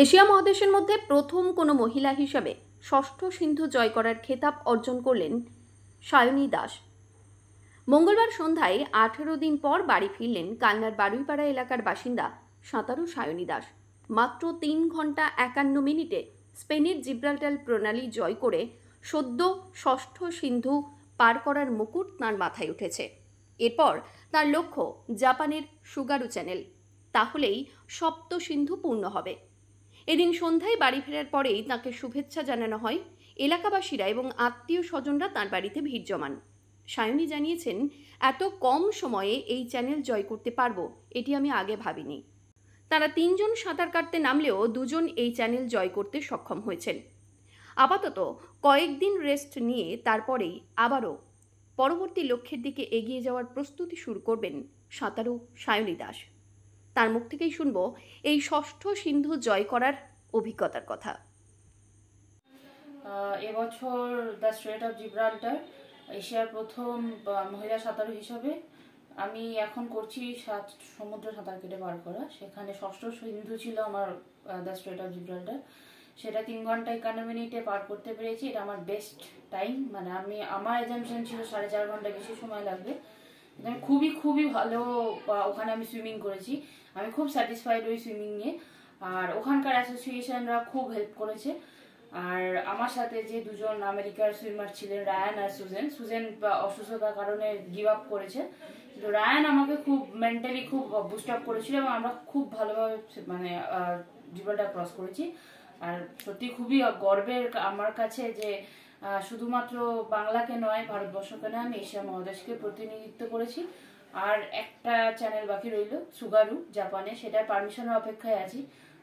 Asia মহাদেশের মধ্যে প্রথম কোনো মহিলা হিসাবে ষষ্ঠ সিন্ধু জয় করার খেতাব অর্জন করলেন সায়নী দাস। মঙ্গলবার সন্ধ্যায় 18 দিন পর বাড়ি ফিরলেন কালনার বারুইপাড়া এলাকার বাসিন্দা সাঁতারু সায়নী দাস। মাত্র 3 ঘন্টা 51 মিনিটে স্পেনের জিব্রাল্টার প্রণালী জয় করে সদ্য ষষ্ঠ সিন্ধু পার করার মুকুট তাঁর মাথায় উঠেছে। এরপর তার লক্ষ্য জাপানের সুগারু চ্যানেল, তাহলেই সপ্ত সিন্ধু পূর্ণ হবে। এদিন সন্ধ্যায় বাড়ি ফেরার পরেই তাঁকে শুভেচ্ছা জানানো হয়। এলাকাবাসীরা এবং আত্মীয় স্বজনরা তাঁর বাড়িতে ভিড় জমান। সায়নী জানিয়েছেন, এত কম সময়ে এই চ্যানেল জয় করতে পারবো এটি আমি আগে ভাবিনি। তারা 3 জন সাঁতার কাটতে নামলেও 2 জন এই চ্যানেল জয় করতে সক্ষম হয়েছেন। আপাতত কয়েকদিন রেস্ট নিয়ে তারপরেই আবারও পরবর্তী লক্ষ্যের দিকে এগিয়ে যাওয়ার প্রস্তুতি শুরু করবেন সাঁতারু সায়নী দাস। তার মুখ থেকেই শুনবো এই ষষ্ঠ সিন্ধু জয় করার অভিজ্ঞতার কথা। এবছর দ্য স্ট্রেট অফ জিব্রাল্টার এশিয়ার প্রথম মহিলা সাঁতারু হিসাবে আমি এখন করছি সমুদ্র সাঁতার কেটে পার করা। সেখানে ষষ্ঠ সিন্ধু ছিল আমার দ্য স্ট্রেট অফ জিব্রাল্টার। সেটা 3 ঘন্টা 51 মিনিটে পার করতে পেরেছি। এটা আমার বেস্ট টাইম। মানে আমার এজাম্পশন ছিল 4.5 ঘন্টা বেশি সময় লাগবে। আমি খুবই ভালো ওখানে আমি সুইমিং করেছি। আমি খুব স্যাটিসফাইড ওই সুইমিং নিয়ে। আর ওখানকার অ্যাসোসিয়েশনরা খুব হেল্প করেছে। আর আমার সাথে যে 2 জন আমেরিকার সুইমার ছিলেন, রায়ান আর সুজেন অসুস্থতার কারণে গিভ আপ করেছে, কিন্তু রায়ান আমাকে খুব মেন্টালি খুব বুস্ট আপ করেছিল এবং আমরা খুব ভালোভাবে মানে জীবনটা ক্রস করেছি। আর সত্যি খুবই গর্বের আমার কাছে যে শুধুমাত্র বাংলাকে নয়, ভারতবর্ষকে নয়, আমি এশিয়া মহাদেশকে প্রতিনিধিত্ব করেছি। আর একটা চ্যানেল বাকি রইল, সুগারু জাপানে, সেটার পারমিশনের অপেক্ষায় আছি।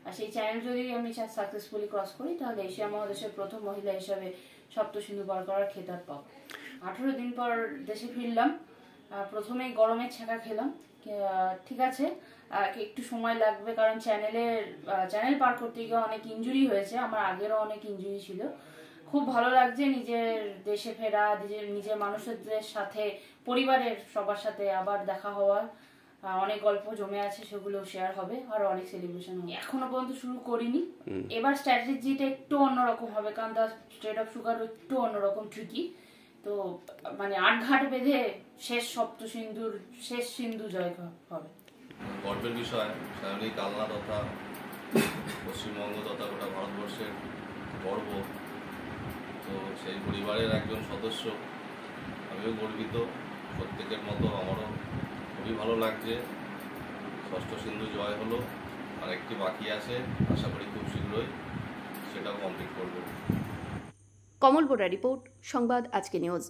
আর সেই চ্যানেল যদি আমি সাকসেসফুলি ক্রস করি তাহলে এশিয়া মহাদেশের প্রথম মহিলা হিসাবে সপ্ত সিন্ধু পার করার খেতাব পাবো। 18 দিন পর দেশে ফিরলাম। প্রথমেই গরমের ছ্যাঁকা খেলাম। ঠিক আছে, একটু সময় লাগবে, কারণ চ্যানেল পার করতে গিয়ে অনেক ইনজুরি হয়েছে। আমার আগেরও অনেক ইনজুরি ছিল। খুব ভালো লাগছে নিজের দেশে ফেরা, নিজের মানুষদের সাথে, পরিবারের সবার সাথে আবার দেখা হওয়া। অনেক গল্প জমে আছে, সেগুলো শেয়ার হবে, আর অনেক সেলিব্রেশন হবে। এখনো পর্যন্ত শুরু করিনি। এবার স্ট্র্যাটেজিটা একটু অন্যরকম হবে, কারণ দ্য স্ট্রেট অফ সুগার একটু অন্যরকম ট্রিকি। তো মানে 8 ঘাট বেঁধে শেষ সিন্ধু জয় হবে। গর্বের বিষয়, সায়নী কালনা তথা পশ্চিমবঙ্গ তথা গোটা ভারতবর্ষের গর্ব। তো সেই পরিবারের একজন সদস্য, আমিও গর্বিত। প্রত্যেকের মতো আমারও খুবই ভালো লাগছে। ষষ্ঠ সিন্ধু জয় হলো, আর একটি বাকি আছে, আশা করি খুব শীঘ্রই সেটাও কমপ্লিট করব। কমল বোরা রিপোর্ট, সংবাদ আজকে নিউজ।